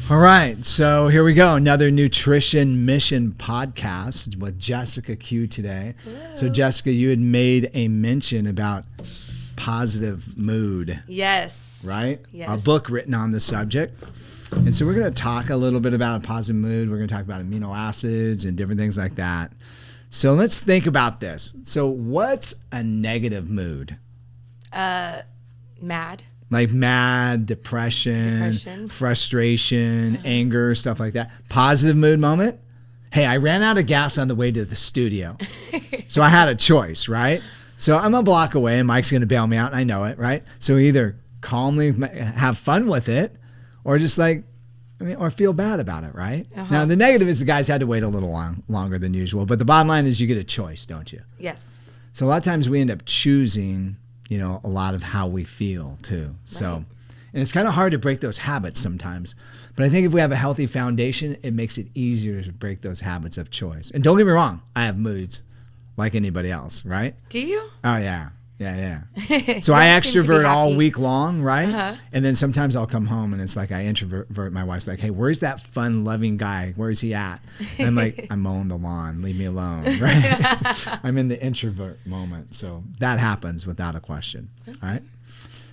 All right, so here we go. Another Nutrition Mission podcast with Jessica Q today. Hello. So Jessica, you had made a mention about positive mood. Yes. Right? Yes. A book written on the subject. And so we're going to talk a little bit about a positive mood. We're going to talk about amino acids and different things like that. So let's think about this. So what's a negative mood? Mad. Like mad, depression, frustration, anger, stuff like that. Positive mood moment. Hey, I ran out of gas on the way to the studio. So I had a choice, right? So I'm a block away and Mike's going to bail me out and I know it, right? So either calmly have fun with it or just or feel bad about it, right? Now, the negative is the guys had to wait a little longer than usual. But the bottom line is you get a choice, don't you? Yes. So a lot of times we end up choosing a lot of how we feel too. So, and it's kind of hard to break those habits sometimes, but I think if we have a healthy foundation, it makes it easier to break those habits of choice. And don't get me wrong, I have moods like anybody else, right? Do you? Oh yeah. Yeah. So I extrovert all week long, right? And then sometimes I'll come home and it's like I introvert. My wife's like, hey, where's that fun, loving guy? Where's he at? And I'm like, I'm mowing the lawn. Leave me alone, right? I'm in the introvert moment. So that happens without a question, all right?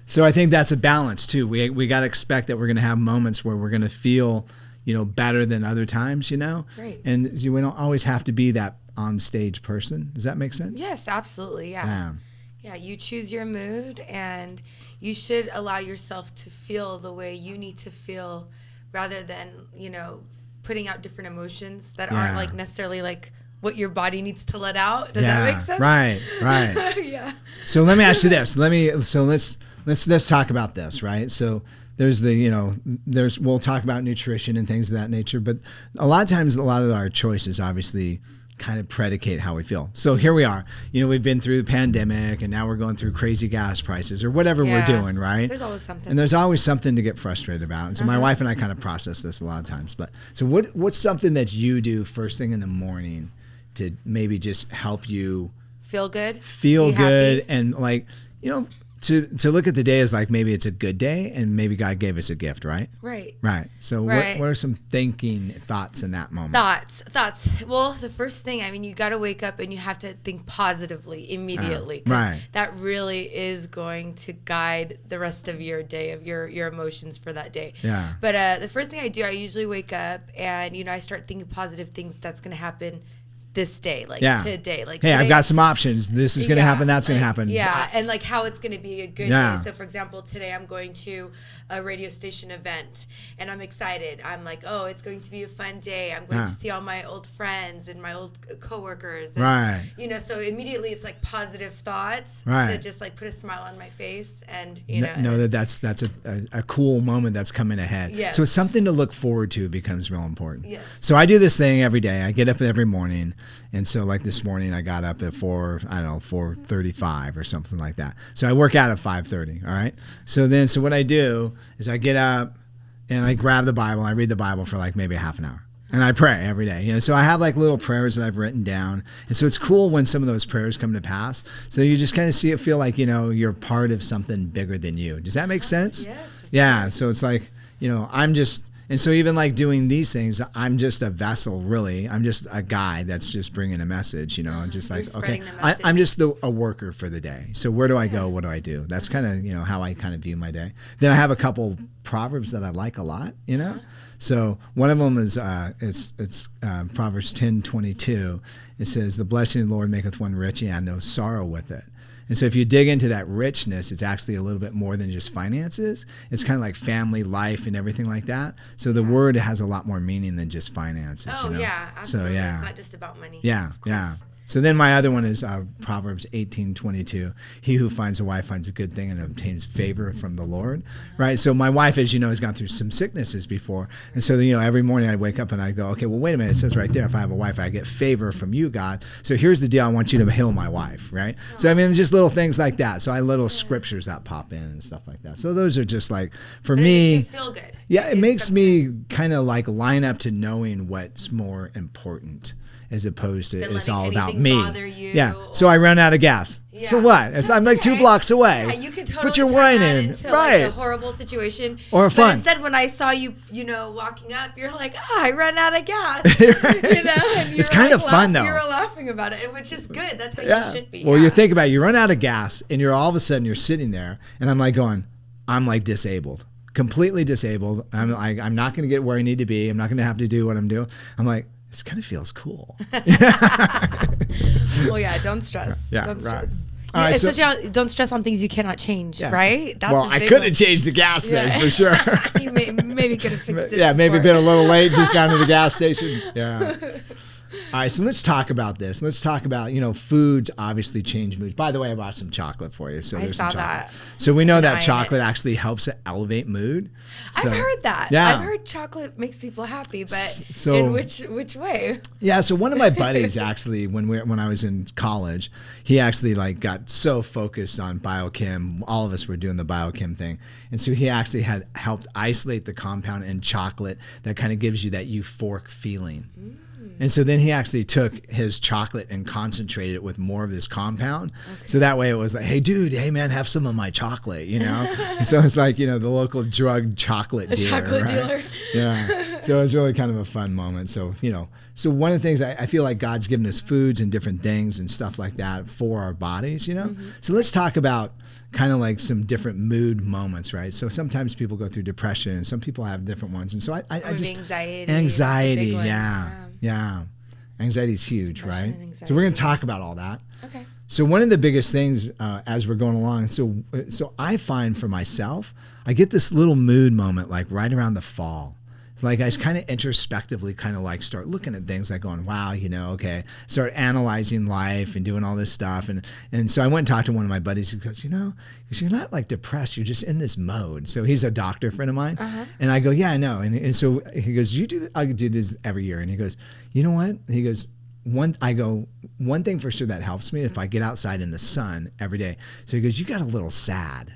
So I think that's a balance too. We got to expect that we're going to have moments where we're going to feel, better than other times, Right. And we don't always have to be that on stage person. Does that make sense? Yes, absolutely. Yeah. Yeah, you choose your mood and you should allow yourself to feel the way you need to feel rather than, putting out different emotions that aren't necessarily what your body needs to let out. Does that make sense? Right. Yeah. So let me ask you this. Let's talk about this, right? So there's we'll talk about nutrition and things of that nature, but a lot of times a lot of our choices obviously kind of predicate how we feel. So here we are. We've been through the pandemic and now we're going through crazy gas prices or whatever we're doing, right? There's always something. And there's always something to get frustrated about. And so my wife and I kind of process this a lot of times. But so what's something that you do first thing in the morning to maybe just help you feel good? Feel good and to look at the day as maybe it's a good day and maybe God gave us a gift, right? Right. So what are some thoughts in that moment? Thoughts. Well, the first thing, you got to wake up and you have to think positively immediately. Right. That really is going to guide the rest of your day, of your emotions for that day. Yeah. But the first thing I do, I usually wake up and, I start thinking positive things that's going to happen this day, today. Hey, today, I've got some options. This is going to happen. That's going to happen. Yeah, and how it's going to be a good day. So, for example, today I'm going to a radio station event, and I'm excited. I'm like, oh, it's going to be a fun day. I'm going to see all my old friends and my old coworkers. And, right. So immediately it's positive thoughts to just put a smile on my face and, know that's a cool moment that's coming ahead. Yes. So it's something to look forward to becomes real important. Yes. So I do this thing every day. I get up every morning. And so this morning I got up at 4:35 or something like that. So I work out at 5:30. All right. So what I do is I get up and I grab the Bible. I read the Bible for maybe a half an hour. And I pray every day. So I have little prayers that I've written down. And so it's cool when some of those prayers come to pass. So you just kind of feel like, you're part of something bigger than you. Does that make sense? Yes. Yeah. So it's I'm just, and so even doing these things, I'm just a vessel, really. I'm just a guy that's just bringing a message, just okay, I'm just a worker for the day. So where do I go? What do I do? That's kind of, how I kind of view my day. Then I have a couple Proverbs that I like a lot, So one of them is it's Proverbs 10:22. It says, "The blessing of the Lord maketh one rich, and no sorrow with it." And so if you dig into that richness, it's actually a little bit more than just finances. It's kind of like family life and everything like that. So the word has a lot more meaning than just finances. Oh, yeah, absolutely. So, yeah. It's not just about money. Yeah, yeah. So then my other one is Proverbs 18:22. He who finds a wife finds a good thing and obtains favor from the Lord, right? So my wife, as you know, has gone through some sicknesses before. And so, every morning I wake up and I go, okay, well, wait a minute. It says right there, if I have a wife, I get favor from you, God. So here's the deal. I want you to heal my wife, right? So, it's just little things like that. So I little scriptures that pop in and stuff like that. So those are just for me. It makes you feel good. Yeah, it makes me kind of line up to knowing what's more important. As opposed to it's all about me. Bother you, yeah. So I run out of gas. Yeah. So what? I'm like 2 blocks away. Yeah, you can totally put your turn wine that in. Into right. Like a horrible situation. Or fun. But instead, when I saw you, walking up, you're like, I ran out of gas. And it's kind of fun though. You're laughing about it, which is good. That's how you should be. Well, you think about it, you run out of gas, and you're all of a sudden you're sitting there, and I'm like going, I'm like disabled. Completely disabled. I'm not going to get where I need to be. I'm not going to have to do what I'm doing. I'm like, this kind of feels cool. Well, yeah, don't stress. Yeah, don't stress. Right. Yeah, especially don't stress on things you cannot change, right? That's I could have changed the gas thing for sure. You maybe could have fixed it. Yeah, maybe been a little late, just gone to the gas station. Yeah. All right, so let's talk about this. Let's talk about, foods obviously change moods. By the way, I bought some chocolate for you. So I saw that. So we know that chocolate actually helps to elevate mood. So, I've heard that. Yeah. I've heard chocolate makes people happy, but in which way? Yeah, so one of my buddies actually, when I was in college, he actually got so focused on biochem. All of us were doing the biochem thing. And so he actually had helped isolate the compound in chocolate that kind of gives you that euphoric feeling. And so then he actually took his chocolate and concentrated it with more of this compound. Okay. So that way it was like, hey man, have some of my chocolate, So it's like, the local drug chocolate dealer. Yeah. So it was really kind of a fun moment. So, so one of the things I feel like God's given us foods and different things and stuff like that for our bodies, Mm-hmm. So let's talk about kind of like some different mood moments, right? So sometimes people go through depression and some people have different ones. And so I just, anxiety. Yeah. Anxiety is huge, right? So we're going to talk about all that. Okay. So one of the biggest things as we're going along, so I find for myself, I get this little mood moment like right around the fall. It's like I kind of introspectively kind of like start looking at things like going, wow, okay, start analyzing life and doing all this stuff. And so I went and talked to one of my buddies who goes, because you're not like depressed, you're just in this mode. So he's a doctor friend of mine. Uh-huh. And I go, yeah, I know. And so he goes, I do this every year. And he goes, you know what? He goes, one thing for sure that helps me if I get outside in the sun every day. So he goes, you got a little sad.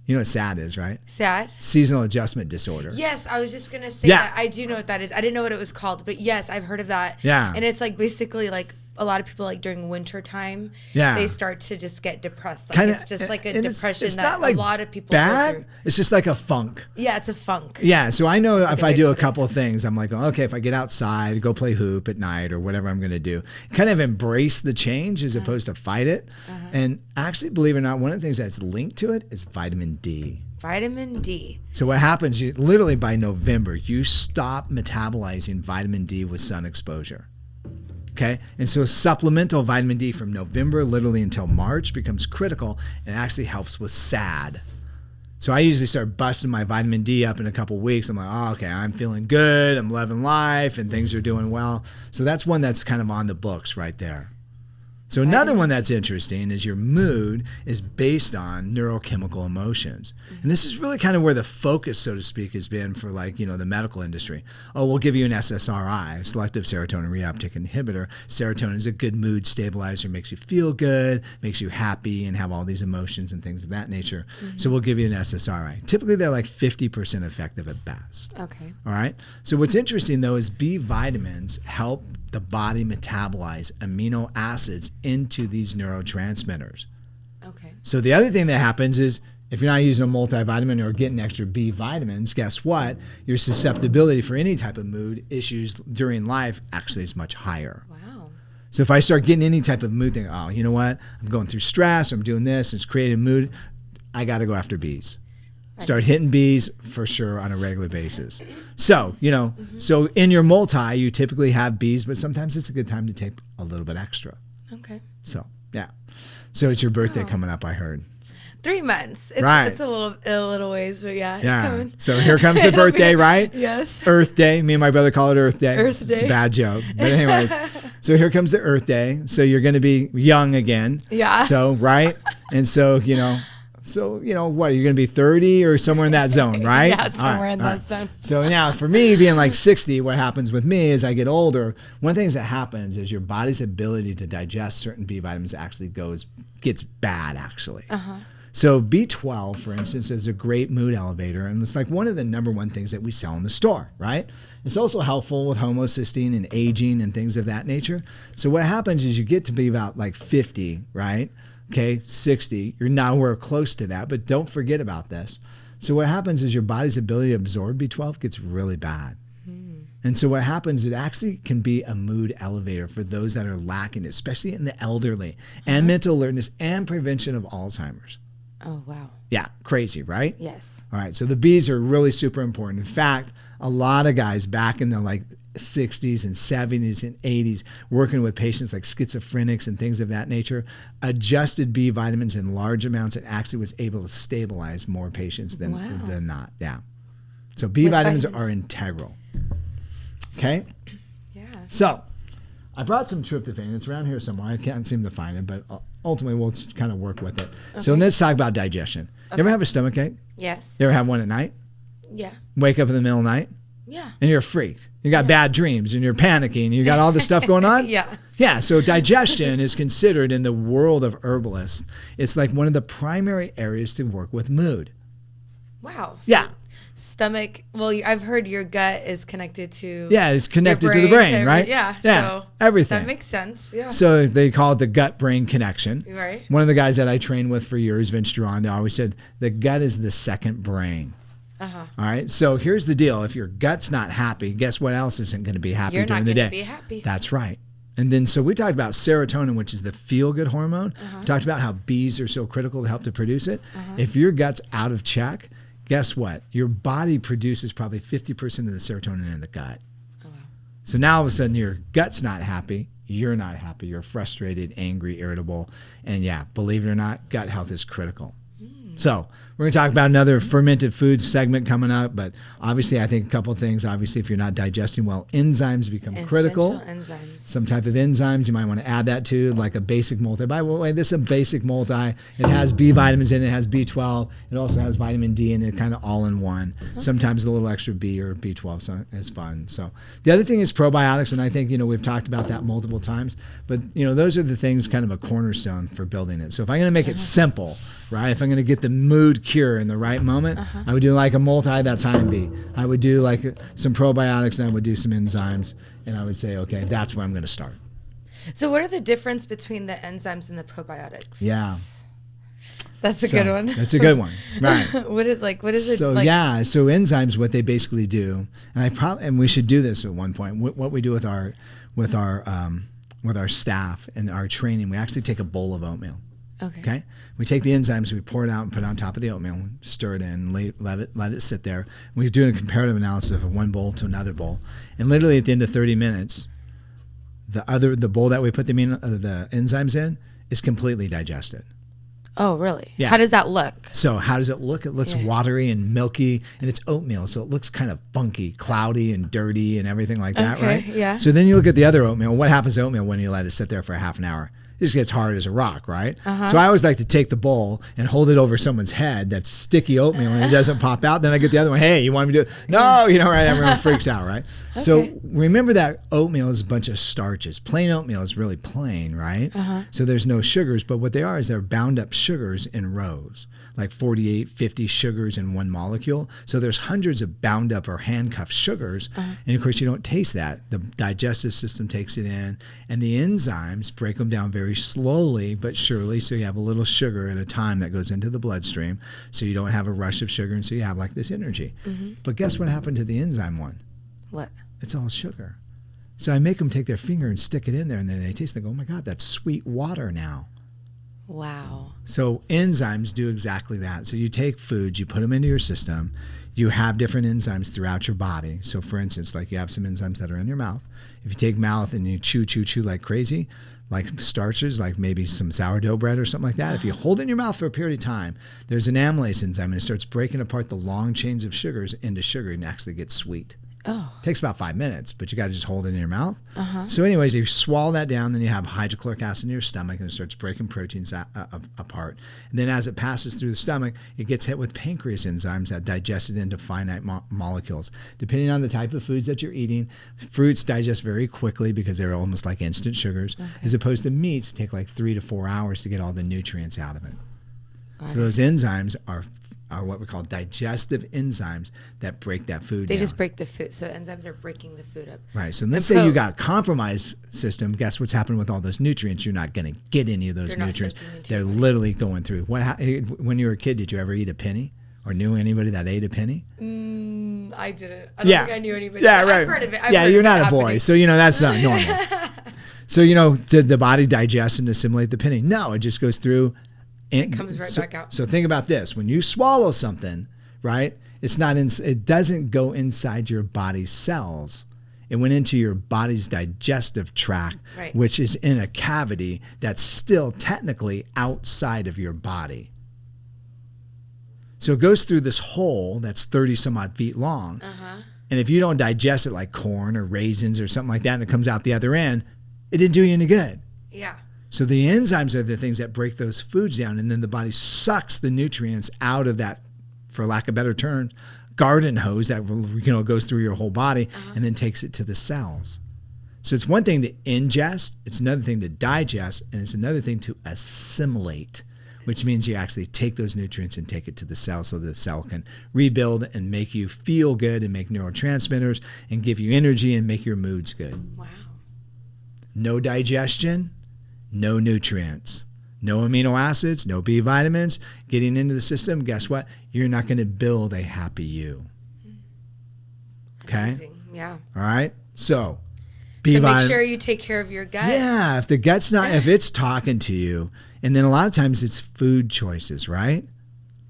You know what SAD is, right? SAD? Seasonal adjustment disorder. Yes, I was just going to say that. I do know what that is. I didn't know what it was called, but yes, I've heard of that. Yeah. And it's like basically like a lot of people like during winter time, they start to just get depressed. Like it's just like a depression it's that not like a lot of people bad. go through. It's just like a funk. Yeah, it's a funk. Yeah, so I know if I do a couple of things, I'm like, okay, if I get outside, go play hoop at night or whatever I'm going to do, kind of embrace the change as opposed to fight it. And actually, believe it or not, one of the things that's linked to it is vitamin D. Vitamin D. So what happens, literally by November, you stop metabolizing vitamin D with sun exposure. Okay, and so supplemental vitamin D from November literally until March becomes critical and actually helps with SAD. So I usually start busting my vitamin D up in a couple weeks. I'm like, oh, okay, I'm feeling good, I'm loving life, and things are doing well. So that's one that's kind of on the books right there. So another one that's interesting is your mood is based on neurochemical emotions. And this is really kind of where the focus, so to speak, has been for the medical industry. Oh, we'll give you an SSRI, selective serotonin reuptake inhibitor. Serotonin is a good mood stabilizer, makes you feel good, makes you happy and have all these emotions and things of that nature. Mm-hmm. So we'll give you an SSRI. Typically, they're like 50% effective at best. Okay. All right. So what's interesting, though, is B vitamins help the body metabolize amino acids into these neurotransmitters. Okay. So the other thing that happens is if you're not using a multivitamin or getting extra B vitamins, guess what? Your susceptibility for any type of mood issues during life actually is much higher. Wow. So if I start getting any type of mood thing, oh, you know what? I'm going through stress, I'm doing this, it's creating mood, I got to go after Bs. Start hitting Bs for sure on a regular basis. So, so in your multi, you typically have Bs, but sometimes it's a good time to take a little bit extra. Okay. So, yeah. So it's your birthday coming up, I heard. 3 months. It's a little ways, but yeah, it's coming. So here comes the birthday, right? Yes. Earth Day. Me and my brother call it Earth Day. Earth Day. It's a bad joke. But anyways, so here comes the Earth Day. So you're going to be young again. Yeah. So, right? And so, So, what, you're going to be 30 or somewhere in that zone, right? Yeah, somewhere in that zone. So now for me being like 60, what happens with me as I get older, one of the things that happens is your body's ability to digest certain B vitamins actually gets bad actually. Uh-huh. So B12, for instance, is a great mood elevator, and it's like one of the number one things that we sell in the store, right? It's also helpful with homocysteine and aging and things of that nature. So what happens is you get to be about like 50, right? Okay, 60. You're nowhere close to that, but don't forget about this. So what happens is your body's ability to absorb B12 gets really bad. And so what happens, it actually can be a mood elevator for those that are lacking, especially in the elderly, and mental alertness and prevention of Alzheimer's. Oh, wow. Yeah, crazy, right? Yes. All right, so the Bs are really super important. In fact, a lot of guys back in the 60s and 70s and 80s working with patients like schizophrenics and things of that nature, adjusted B vitamins in large amounts and actually was able to stabilize more patients than not. Yeah. So B vitamins are integral. Okay? Yeah. So I brought some tryptophan. It's around here somewhere. I can't seem to find it, but ultimately we'll kind of work with it. Okay. So let's talk about digestion. Okay. You ever have a stomachache? Yes. You ever have one at night? Yeah. Wake up in the middle of the night? Yeah. And you're a freak. You got bad dreams and you're panicking. You got all this stuff going on? Yeah. Yeah. So digestion is considered in the world of herbalists, it's like one of the primary areas to work with mood. Wow. So yeah. Stomach. Well, I've heard your gut is connected to. Yeah, it's connected to the brain, right? Yeah. Yeah. So everything. That makes sense. Yeah. So they call it the gut-brain connection. Right. One of the guys that I trained with for years, Vince Durand, always said the gut is the second brain. All right. So here's the deal: if your gut's not happy, guess what else isn't going to be happy during the day? You're not going to be happy. That's right. And then, so we talked about serotonin, which is the feel-good hormone. We talked about how bees are so critical to help to produce it. If your gut's out of check, guess what? Your body produces probably 50% of the serotonin in the gut. Oh, wow. So now all of a sudden your gut's not happy. You're not happy. You're frustrated, angry, irritable. And yeah, believe it or not, gut health is critical. So we're going to talk about another fermented foods segment coming up, but obviously I think a couple of things. Obviously, if you're not digesting well, enzymes become critical. Enzymes. Some type of enzymes, you might want to add that to, like a basic multi. By the way, this is a basic multi. It has B vitamins in it. It has B12. It also has vitamin D in it, kind of all in one. Okay. Sometimes a little extra B or B12 is fun. So the other thing is probiotics, and I think, we've talked about that multiple times, but, those are the things kind of a cornerstone for building it. So if I'm going to make it simple, right, if I'm going to get the mood cure in the right moment, I would do like a multi that's high in B. I would do like some probiotics, and I would do some enzymes, and I would say, okay, that's where I'm going to start. So what are the difference between the enzymes and the probiotics? Yeah. That's a good one. That's a good one. Right. What is it? So like? Yeah, so enzymes, what they basically do, and we should do this at one point. What we do with our staff and our training, we actually take a bowl of oatmeal. Okay. We take the enzymes, we pour it out and put it on top of the oatmeal, stir it in, let it sit there. We do a comparative analysis of one bowl to another bowl, and literally at the end of 30 minutes, the bowl that we put the enzymes in is completely digested. Oh, really? Yeah. How does that look? So how does it look? It looks watery and milky, and it's oatmeal, so it looks kind of funky, cloudy and dirty and everything like that, right? Yeah. So then you look at the other oatmeal. What happens to oatmeal when you let it sit there for a half an hour? It just gets hard as a rock, right? So I always like to take the bowl and hold it over someone's head that's sticky oatmeal and it doesn't pop out. Then I get the other one. Hey, you want me to do it? No, right? Everyone freaks out, right? Okay. So remember that oatmeal is a bunch of starches. Plain oatmeal is really plain, right? So there's no sugars, but what they are is they're bound up sugars in rows, like 48, 50 sugars in one molecule. So there's hundreds of bound up or handcuffed sugars. And of course, you don't taste that. The digestive system takes it in, and the enzymes break them down very slowly but surely, so you have a little sugar at a time that goes into the bloodstream, so you don't have a rush of sugar, and so you have like this energy. But guess what happened to the enzyme one? What? It's all sugar. So I make them take their finger and stick it in there, and then they taste it and go, oh my God, that's sweet water now. Wow. So enzymes do exactly that. So you take foods, you put them into your system, you have different enzymes throughout your body. So for instance, like you have some enzymes that are in your mouth. If you take mouth and you chew like crazy, like starches, like maybe some sourdough bread or something like that, if you hold it in your mouth for a period of time, there's an amylase enzyme, and it starts breaking apart the long chains of sugars into sugar and actually gets sweet. Oh. It takes about 5 minutes, but you got to just hold it in your mouth. So anyways, you swallow that down, then you have hydrochloric acid in your stomach, and it starts breaking proteins apart. And then as it passes through the stomach, it gets hit with pancreas enzymes that digest it into finite molecules. Depending on the type of foods that you're eating, fruits digest very quickly because they're almost like instant sugars, as opposed to meats take like 3 to 4 hours to get all the nutrients out of it. So those enzymes are what we call digestive enzymes that break that food down. They just break the food. So enzymes are breaking the food up. Right. So let's say you got compromised system. Guess what's happening with all those nutrients? You're not going to get any of those nutrients. They're literally going through. When you were a kid, did you ever eat a penny or knew anybody that ate a penny? I didn't. I don't think I knew anybody. Yeah, right. I've heard of it. You're not a boy, so that's not normal. So did the body digest and assimilate the penny? No, it just goes through. It comes right back out. So think about this: when you swallow something, right? It doesn't go inside your body's cells. It went into your body's digestive tract, which is in a cavity that's still technically outside of your body. So it goes through this hole that's 30 some odd feet long. And if you don't digest it like corn or raisins or something like that, and it comes out the other end, it didn't do you any good. Yeah. So the enzymes are the things that break those foods down, and then the body sucks the nutrients out of that, for lack of a better term, garden hose that goes through your whole body and then takes it to the cells. So it's one thing to ingest, it's another thing to digest, and it's another thing to assimilate, which means you actually take those nutrients and take it to the cell so the cell can rebuild and make you feel good and make neurotransmitters and give you energy and make your moods good. Wow. No digestion, no nutrients, no amino acids, no B vitamins getting into the system. Guess what? You're not going to build a happy you. Okay? Amazing. Yeah. All right? So make sure you take care of your gut. Yeah, if the gut's if it's talking to you, and then a lot of times it's food choices, right?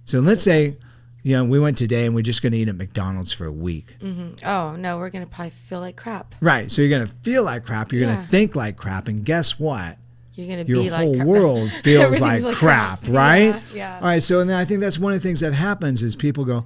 So let's say, we went today and we're just going to eat at McDonald's for a week. Oh, no, we're going to probably feel like crap. Right. So you're going to feel like crap. You're going to think like crap. And guess what? You're going to be like crap. Your whole world feels like crap, right? Yeah. All right, so then I think that's one of the things that happens is people go,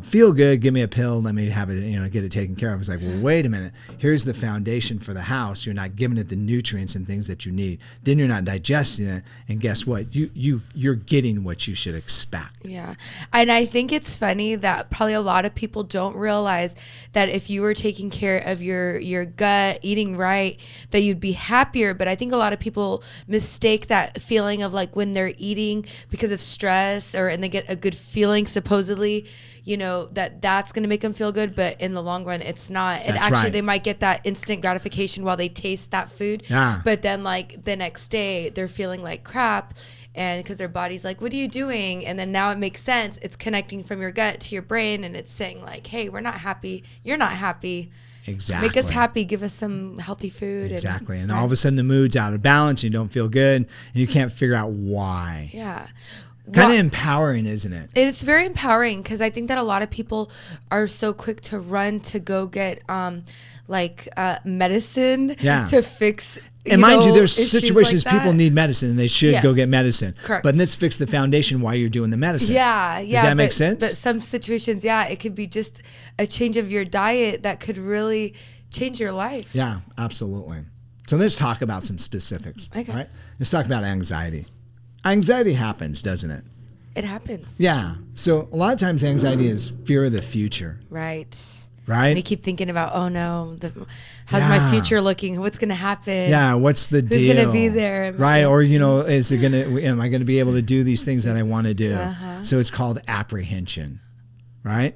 feel good, give me a pill, let me have it, get it taken care of. It's like, well, wait a minute. Here's the foundation for the house. You're not giving it the nutrients and things that you need. Then you're not digesting it, and guess what? You're getting what you should expect. Yeah. And I think it's funny that probably a lot of people don't realize that if you were taking care of your gut, eating right, that you'd be happier. But I think a lot of people mistake that feeling of like when they're eating because of stress and they get a good feeling supposedly, that's going to make them feel good, but in the long run it's not. And actually they might get that instant gratification while they taste that food, but then like the next day they're feeling like crap, and because their body's like, what are you doing? And then now it makes sense. It's connecting from your gut to your brain, and it's saying like, hey, we're not happy, you're not happy. Exactly. Make us happy. Give us some healthy food. Exactly. And all of a sudden the mood's out of balance. You don't feel good, and you can't figure out why. Yeah. Kind of empowering, isn't it? It's very empowering, because I think that a lot of people are so quick to run to go get medicine to fix. And mind you, there's situations people need medicine and they should go get medicine. Correct. But let's fix the foundation while you're doing the medicine. Yeah. Does that make sense? But some situations, it could be just a change of your diet that could really change your life. Yeah, absolutely. So let's talk about some specifics. Okay. All right? Let's talk about anxiety. Anxiety happens, doesn't it? It happens. Yeah. So a lot of times anxiety is fear of the future. Right. Right? And you keep thinking about, oh no, how's my future looking? What's going to happen? Yeah, what's the deal? Who's going to be there? Right? Or, am I going to be able to do these things that I want to do? So it's called apprehension, right?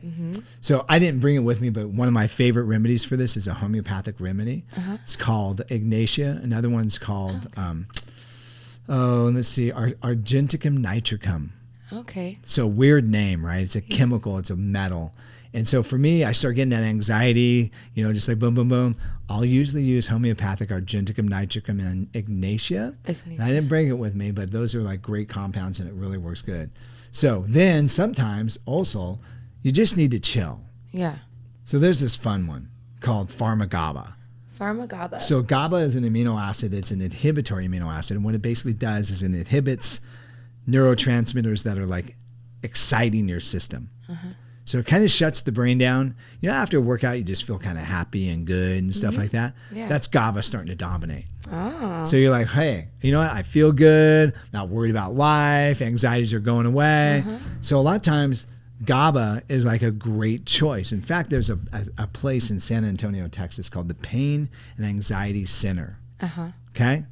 So I didn't bring it with me, but one of my favorite remedies for this is a homeopathic remedy. It's called Ignatia. Another one's called, let's see, Argenticum nitricum. Okay. So weird name, right? It's a chemical, it's a metal. And so for me, I start getting that anxiety, just like boom, boom, boom. I'll usually use homeopathic Argenticum nitricum and Ignatia. And I didn't bring it with me, but those are like great compounds and it really works good. So then sometimes also you just need to chill. Yeah. So there's this fun one called pharma-GABA. Pharma-GABA. So GABA is an amino acid. It's an inhibitory amino acid. And what it basically does is it inhibits neurotransmitters that are like exciting your system. So it kind of shuts the brain down. After a workout, you just feel kind of happy and good and stuff like that. Yeah. That's GABA starting to dominate. Oh. So you're like, hey, you know what? I feel good. Not worried about life. Anxieties are going away. So a lot of times, GABA is like a great choice. In fact, there's a place in San Antonio, Texas called the Pain and Anxiety Center. Okay?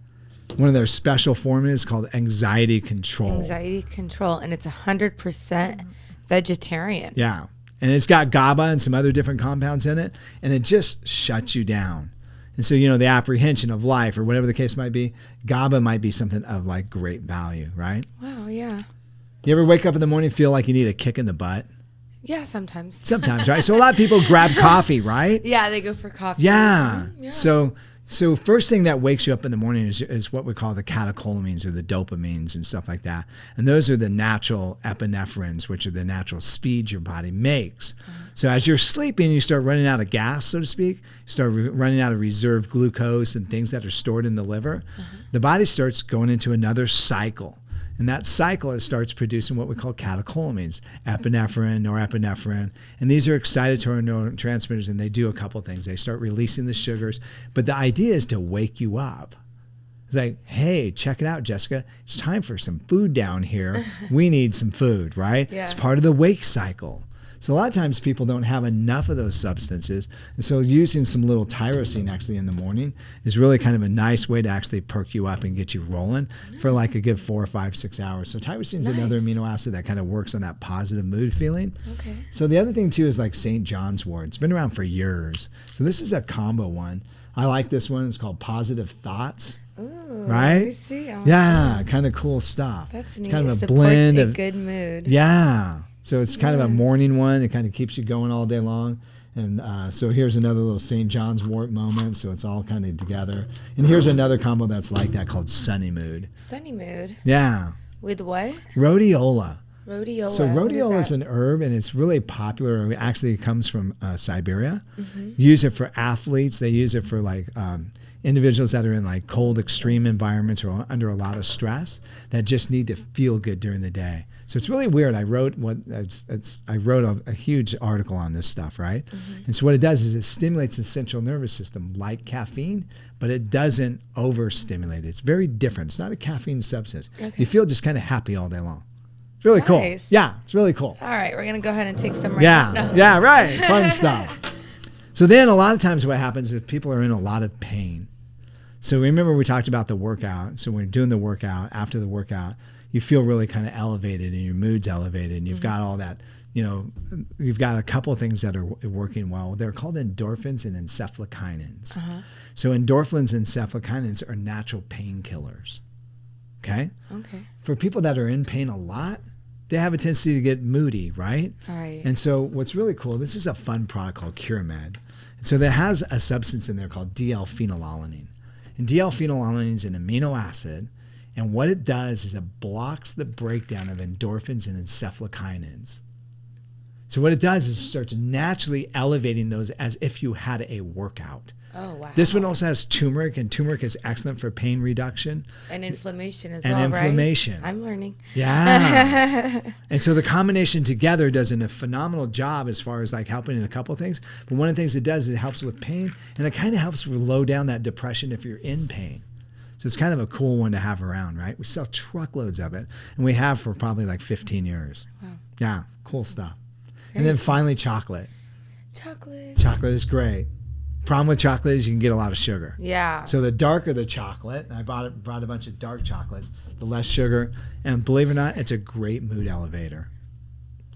One of their special formulas called anxiety control. Anxiety control, and it's 100% vegetarian. Yeah, and it's got GABA and some other different compounds in it, and it just shuts you down. And so, the apprehension of life or whatever the case might be, GABA might be something of like great value, right? Wow, yeah. You ever wake up in the morning and feel like you need a kick in the butt? Yeah, sometimes. Sometimes, right? So a lot of people grab coffee, right? Yeah, they go for coffee. Yeah. So first thing that wakes you up in the morning is what we call the catecholamines or the dopamines and stuff like that. And those are the natural epinephrines, which are the natural speeds your body makes. So as you're sleeping, you start running out of gas, so to speak. You start running out of reserved glucose and things that are stored in the liver. The body starts going into another cycle. And that cycle, it starts producing what we call catecholamines, epinephrine, norepinephrine. And these are excitatory neurotransmitters, and they do a couple things. They start releasing the sugars. But the idea is to wake you up. It's like, hey, check it out, Jessica. It's time for some food down here. We need some food, right? Yeah. It's part of the wake cycle. So a lot of times people don't have enough of those substances. And so using some little tyrosine actually in the morning is really kind of a nice way to actually perk you up and get you rolling for like a good 4 or 5, 6 hours. So tyrosine is another amino acid that kind of works on that positive mood feeling. Okay. So the other thing too is like St. John's wort. It's been around for years. So this is a combo one. I like this one. It's called Positive Thoughts. Ooh, right? Let me see. Yeah, kind of cool stuff. That's neat. It's kind of a blend of good mood. Yeah. So it's kind of a morning one. It kind of keeps you going all day long. And so here's another little St. John's wort moment. So it's all kind of together. And here's another combo that's like that called Sunny Mood. Sunny Mood? Yeah. With what? Rhodiola. Rhodiola. So rhodiola is an herb, and it's really popular. Actually, it comes from Siberia. Use it for athletes. They use it for like individuals that are in like cold, extreme environments or under a lot of stress that just need to feel good during the day. So it's really weird. I wrote a huge article on this stuff, right? And so what it does is it stimulates the central nervous system like caffeine, but it doesn't overstimulate it. It's very different. It's not a caffeine substance. Okay. You feel just kind of happy all day long. It's really cool. Yeah, it's really cool. All right, we're going to go ahead and take some right now. Yeah, right. Fun stuff. So then a lot of times what happens is people are in a lot of pain. So remember we talked about the workout. So when you're doing the workout, after the workout, you feel really kind of elevated and your mood's elevated and you've got all that, you've got a couple of things that are working well. They're called endorphins and encephalokinins. So endorphins and encephalokinins are natural painkillers. Okay? For people that are in pain a lot, they have a tendency to get moody, right? Right. And so what's really cool, this is a fun product called CureMed. And so there has a substance in there called DL-phenylalanine. And DL-phenylalanine is an amino acid. And what it does is it blocks the breakdown of endorphins and encephalokinins. So what it does is it starts naturally elevating those as if you had a workout. Oh, wow. This one also has turmeric, and turmeric is excellent for pain reduction. And inflammation as well, right? And inflammation. I'm learning. Yeah. And so the combination together does a phenomenal job as far as like helping in a couple of things. But one of the things it does is it helps with pain, and it kind of helps low down that depression if you're in pain. So it's kind of a cool one to have around, right? We sell truckloads of it, and we have for probably like 15 years. Wow. Yeah, cool stuff. And then finally chocolate. Chocolate is great. Problem with chocolate is you can get a lot of sugar. Yeah. So the darker the chocolate, and I brought a bunch of dark chocolates, the less sugar, and believe it or not, it's a great mood elevator.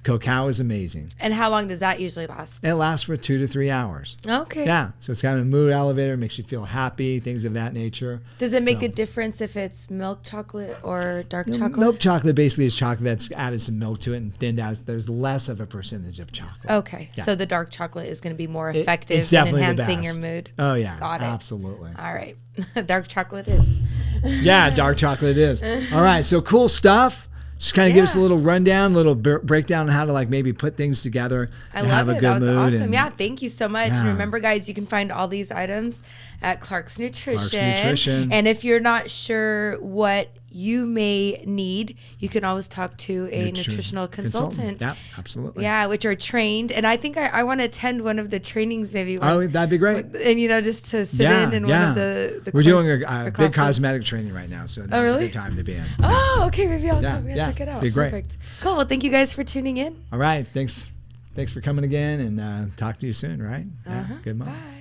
Cacao is amazing. And how long does that usually last? It lasts for 2 to 3 hours. Okay. Yeah. So it's kind of a mood elevator, makes you feel happy, things of that nature. Does it make a difference if it's milk chocolate or dark chocolate? Milk chocolate basically is chocolate that's added some milk to it and thinned out. There's less of a percentage of chocolate. Okay. Yeah. So the dark chocolate is going to be more effective in enhancing your mood. Oh, yeah. Got it. Absolutely. All right. Dark chocolate is. Yeah, dark chocolate is. All right. So cool stuff. Just kind of give us a little rundown, a little breakdown on how to like maybe put things together and have a good mood. Awesome. Yeah, thank you so much. Yeah. Remember, guys, you can find all these items at Clark's Nutrition. And if you're not sure what you may need, you can always talk to a nutritional consultant. Yeah, absolutely. Yeah, which are trained. And I think I want to attend one of the trainings maybe. That'd be great. And, just to sit in one of the We're doing a big cosmetic training right now, so now's a good time to be in. Oh, okay. Maybe I'll come check it out. Be great. Perfect. Cool. Well, thank you guys for tuning in. All right. Thanks for coming again, and talk to you soon, right? Yeah, good month. Bye.